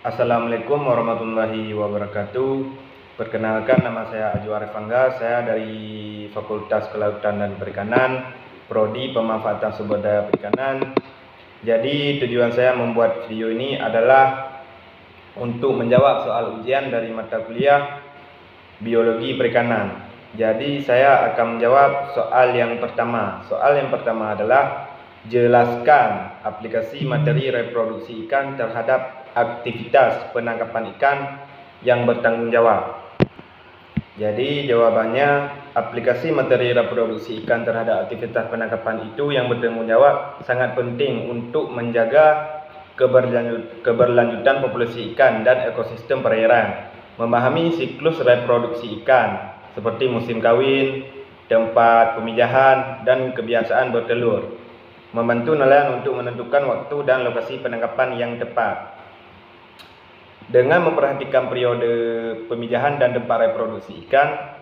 Assalamualaikum warahmatullahi wabarakatuh. Perkenalkan, nama saya Aju Arif Angga. Saya dari Fakultas Kelautan dan Perikanan, Prodi Pemanfaatan Sumber Daya Perikanan. Jadi tujuan saya membuat video ini adalah untuk menjawab soal ujian dari mata kuliah Biologi Perikanan. Jadi saya akan menjawab soal yang pertama. Soal yang pertama adalah jelaskan aplikasi materi reproduksi ikan terhadap aktivitas penangkapan ikan yang bertanggung jawab. Jadi jawabannya, aplikasi materi reproduksi ikan terhadap aktivitas penangkapan itu yang bertanggung jawab sangat penting untuk menjaga keberlanjutan populasi ikan dan ekosistem perairan, memahami siklus reproduksi ikan seperti musim kawin, tempat pemijahan, dan kebiasaan bertelur, membantu nelayan untuk menentukan waktu dan lokasi penangkapan yang tepat. Dengan memperhatikan periode pemijahan dan tempat reproduksi ikan,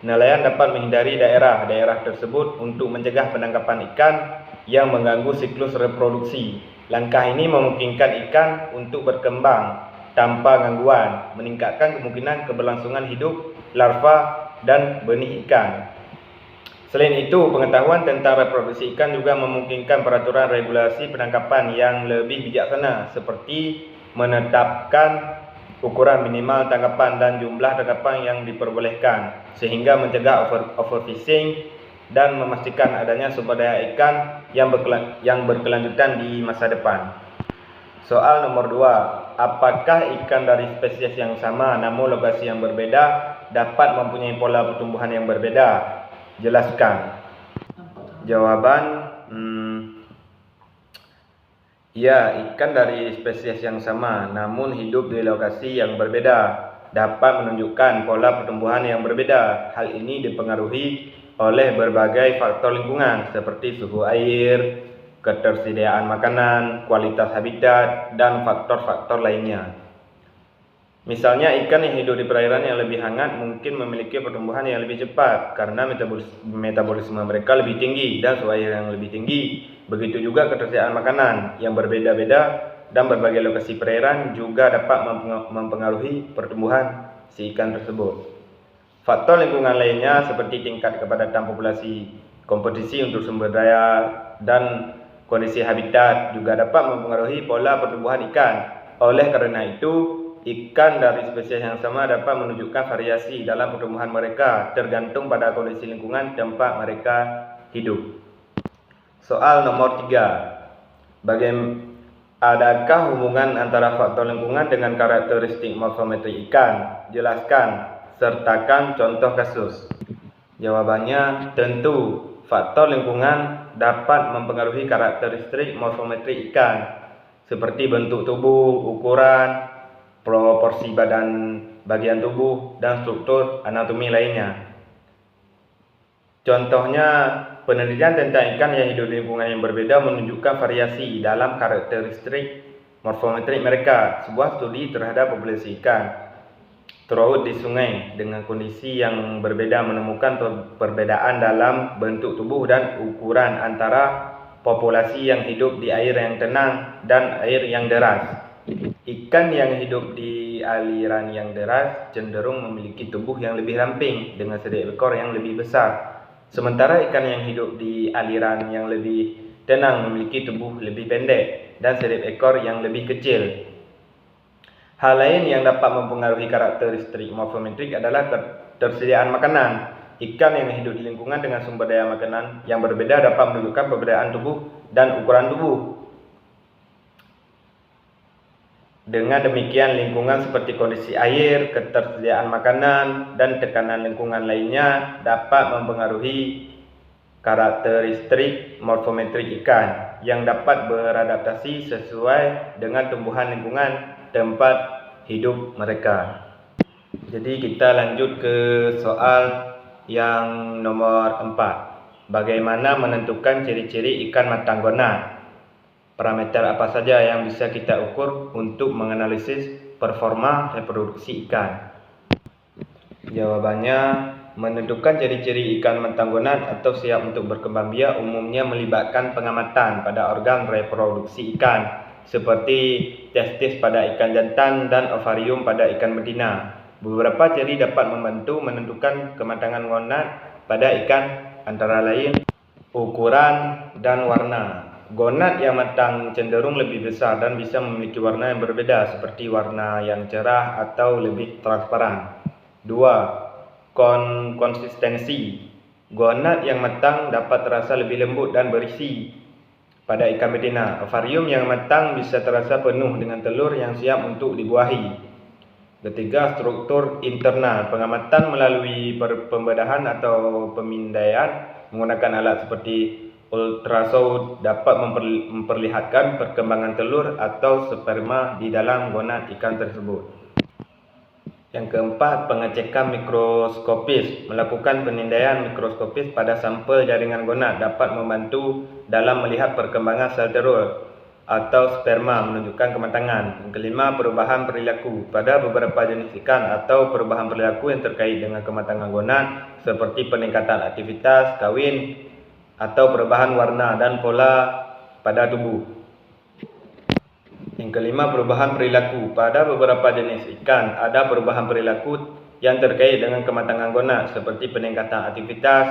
nelayan dapat menghindari daerah-daerah tersebut untuk mencegah penangkapan ikan yang mengganggu siklus reproduksi. Langkah ini memungkinkan ikan untuk berkembang tanpa gangguan, meningkatkan kemungkinan keberlangsungan hidup larva dan benih ikan. Selain itu, pengetahuan tentang reproduksi ikan juga memungkinkan peraturan regulasi penangkapan yang lebih bijaksana, seperti menetapkan ukuran minimal tangkapan dan jumlah tangkapan yang diperbolehkan, sehingga mencegah overfishing dan memastikan adanya sumber daya ikan yang berkelanjutan di masa depan. Soal nomor 2, apakah ikan dari spesies yang sama namun lokasi yang berbeda dapat mempunyai pola pertumbuhan yang berbeda? Jelaskan. Jawaban, ya, ikan dari spesies yang sama namun hidup di lokasi yang berbeda dapat menunjukkan pola pertumbuhan yang berbeda. Hal ini dipengaruhi oleh berbagai faktor lingkungan seperti suhu air, ketersediaan makanan, kualitas habitat, dan faktor-faktor lainnya. Misalnya, ikan yang hidup di perairan yang lebih hangat mungkin memiliki pertumbuhan yang lebih cepat karena metabolisme mereka lebih tinggi dan suhu air yang lebih tinggi. Begitu juga ketersediaan makanan yang berbeda-beda dan berbagai lokasi perairan juga dapat mempengaruhi pertumbuhan si ikan tersebut. Faktor lingkungan lainnya seperti tingkat kepadatan populasi, kompetisi untuk sumber daya, dan kondisi habitat juga dapat mempengaruhi pola pertumbuhan ikan. Oleh karena itu, ikan dari spesies yang sama dapat menunjukkan variasi dalam pertumbuhan mereka tergantung pada kondisi lingkungan tempat mereka hidup. Soal nomor 3, adakah hubungan antara faktor lingkungan dengan karakteristik morfometri ikan? Jelaskan, sertakan contoh kasus. Jawabannya, tentu faktor lingkungan dapat mempengaruhi karakteristik morfometri ikan seperti bentuk tubuh, ukuran, proporsi bagian tubuh, dan struktur anatomi lainnya. Contohnya, penelitian tentang ikan yang hidup di lingkungan yang berbeda menunjukkan variasi dalam karakteristik morfometrik mereka. Sebuah studi terhadap populasi ikan terlaut di sungai dengan kondisi yang berbeda menemukan perbedaan dalam bentuk tubuh dan ukuran antara populasi yang hidup di air yang tenang dan air yang deras. Ikan yang hidup di aliran yang deras cenderung memiliki tubuh yang lebih ramping dengan sedikit ekor yang lebih besar. Sementara ikan yang hidup di aliran yang lebih tenang memiliki tubuh lebih pendek dan sedikit ekor yang lebih kecil. Hal lain yang dapat mempengaruhi karakteristik morfometrik adalah ketersediaan makanan. Ikan yang hidup di lingkungan dengan sumber daya makanan yang berbeda dapat menunjukkan perbedaan tubuh dan ukuran tubuh. Dengan demikian, lingkungan seperti kondisi air, ketersediaan makanan, dan tekanan lingkungan lainnya dapat mempengaruhi karakteristik morfometrik ikan yang dapat beradaptasi sesuai dengan tumbuhan lingkungan tempat hidup mereka. Jadi kita lanjut ke soal yang nomor 4. Bagaimana menentukan ciri-ciri ikan matanggona? Parameter apa saja yang bisa kita ukur untuk menganalisis performa reproduksi ikan? Jawabannya, menentukan ciri-ciri ikan matanggona atau siap untuk berkembang biak umumnya melibatkan pengamatan pada organ reproduksi ikan seperti testis pada ikan jantan dan ovarium pada ikan betina. Beberapa ciri dapat membantu menentukan kematangan gonad pada ikan antara lain ukuran dan warna. Gonad yang matang cenderung lebih besar dan bisa memiliki warna yang berbeda seperti warna yang cerah atau lebih transparan. 2. Konsistensi. Gonad yang matang dapat terasa lebih lembut dan berisi pada ikan betina. Ovarium yang matang bisa terasa penuh dengan telur yang siap untuk dibuahi. Ketiga, struktur internal. Pengamatan melalui pembedahan atau pemindaian menggunakan alat seperti ultrasound dapat memperlihatkan perkembangan telur atau sperma di dalam gonad ikan tersebut. Yang keempat, pengecekan mikroskopis. Melakukan penindaian mikroskopis pada sampel jaringan gonad dapat membantu dalam melihat perkembangan sel telur atau sperma menunjukkan kematangan. Yang kelima, perubahan perilaku. Pada beberapa jenis ikan atau perubahan perilaku yang terkait dengan kematangan gonad seperti peningkatan aktivitas kawin atau perubahan warna dan pola pada tubuh. Yang kelima, perubahan perilaku. Pada beberapa jenis ikan ada perubahan perilaku yang terkait dengan kematangan gonad seperti peningkatan aktivitas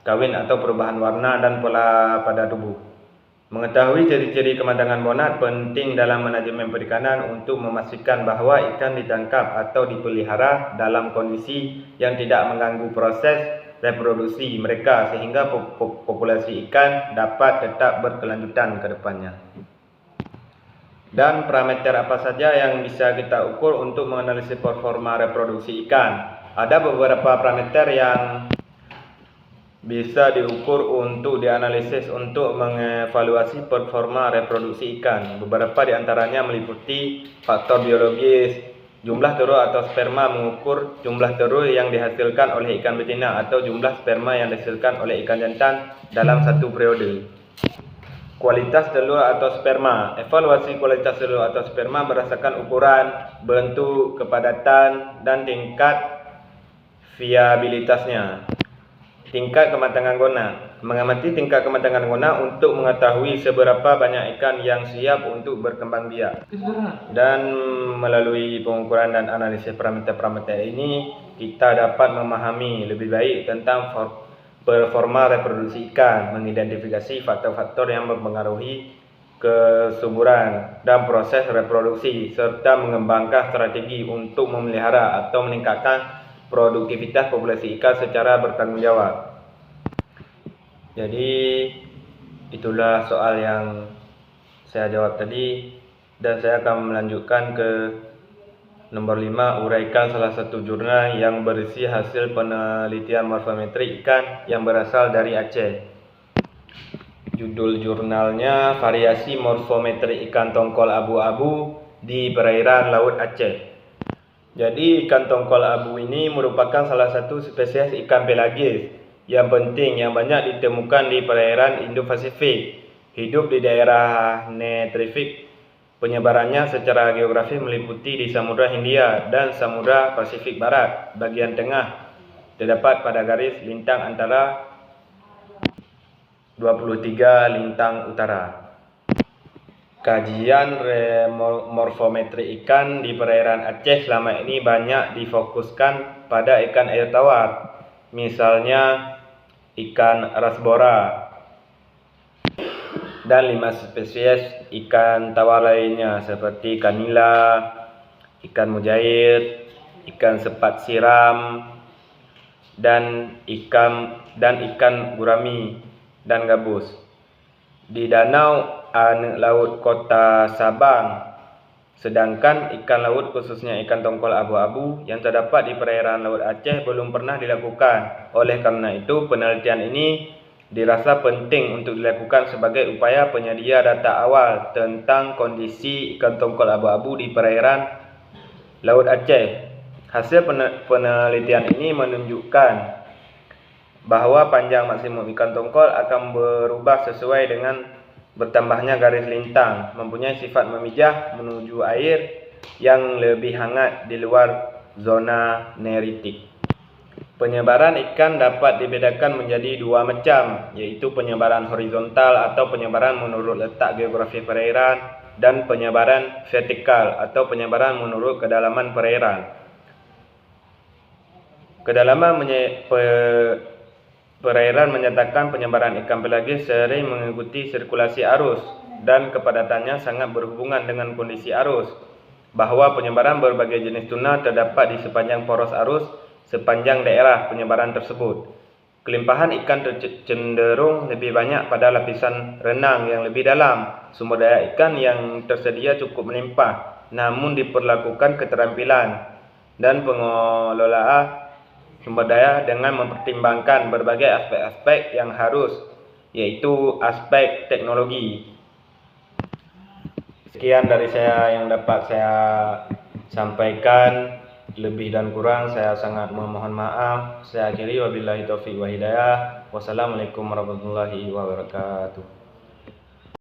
kawin atau perubahan warna dan pola pada tubuh. Mengetahui ciri-ciri kematangan gonad penting dalam manajemen perikanan untuk memastikan bahawa ikan ditangkap atau dipelihara dalam kondisi yang tidak mengganggu proses reproduksi mereka sehingga populasi ikan dapat tetap berkelanjutan ke depannya. Dan parameter apa saja yang bisa kita ukur untuk menganalisis performa reproduksi ikan? Ada beberapa parameter yang bisa diukur untuk dianalisis untuk mengevaluasi performa reproduksi ikan. Beberapa di antaranya meliputi faktor biologis, jumlah telur atau sperma mengukur jumlah telur yang dihasilkan oleh ikan betina atau jumlah sperma yang dihasilkan oleh ikan jantan dalam satu periode. Kualitas telur atau sperma. Evaluasi kualitas telur atau sperma berdasarkan ukuran, bentuk, kepadatan, dan tingkat viabilitasnya. Tingkat kematangan gonad. Mengamati tingkat kematangan gonad untuk mengetahui seberapa banyak ikan yang siap untuk berkembang biak. Dan melalui pengukuran dan analisis parameter-parameter ini, kita dapat memahami lebih baik tentang performa reproduksi ikan, mengidentifikasi faktor-faktor yang mempengaruhi kesuburan dan proses reproduksi, serta mengembangkan strategi untuk memelihara atau meningkatkan produktivitas populasi ikan secara bertanggung jawab. Jadi itulah soal yang saya jawab tadi, dan saya akan melanjutkan ke nomor 5, uraikan salah satu jurnal yang berisi hasil penelitian morfometri ikan yang berasal dari Aceh. Judul jurnalnya Variasi Morfometri Ikan Tongkol Abu-Abu di Perairan Laut Aceh. Jadi ikan tongkol abu ini merupakan salah satu spesies ikan pelagis yang penting yang banyak ditemukan di perairan Indo-Pasifik. Hidup di daerah Netrifik. Penyebarannya secara geografis meliputi di Samudra Hindia dan Samudra Pasifik Barat. Bagian tengah terdapat pada garis lintang antara 23 lintang utara. Kajian morfometri ikan di perairan Aceh selama ini banyak difokuskan pada ikan air tawar, misalnya ikan rasbora dan 5 spesies ikan tawar lainnya seperti ikan nila, ikan mujair, ikan sepat siram, dan ikan gurami dan gabus. Di Danau Anak Laut Kota Sabang, sedangkan ikan laut khususnya ikan tongkol abu-abu yang terdapat di perairan Laut Aceh belum pernah dilakukan. Oleh karena itu, penelitian ini dirasa penting untuk dilakukan sebagai upaya penyedia data awal tentang kondisi ikan tongkol abu-abu di perairan Laut Aceh. Hasil penelitian ini menunjukkan bahwa panjang maksimum ikan tongkol akan berubah sesuai dengan bertambahnya garis lintang, mempunyai sifat memijah menuju air yang lebih hangat di luar zona neritik. Penyebaran ikan dapat dibedakan menjadi 2 macam, yaitu penyebaran horizontal atau penyebaran menurut letak geografi perairan dan penyebaran vertikal atau penyebaran menurut kedalaman perairan. Kedalaman perairan menyatakan penyebaran ikan pelagis sering mengikuti sirkulasi arus dan kepadatannya sangat berhubungan dengan kondisi arus, bahwa penyebaran berbagai jenis tuna terdapat di sepanjang poros arus sepanjang daerah penyebaran tersebut. Kelimpahan ikan cenderung lebih banyak pada lapisan renang yang lebih dalam. Sumber daya ikan yang tersedia cukup melimpah, namun diperlukan keterampilan dan pengelolaan sumber daya dengan mempertimbangkan berbagai aspek-aspek yang harus, yaitu aspek teknologi. Sekian dari saya yang dapat saya sampaikan. Lebih dan kurang saya sangat memohon maaf. Saya akhiri, wabillahi taufiq wa hidayah. Wassalamualaikum warahmatullahi wabarakatuh.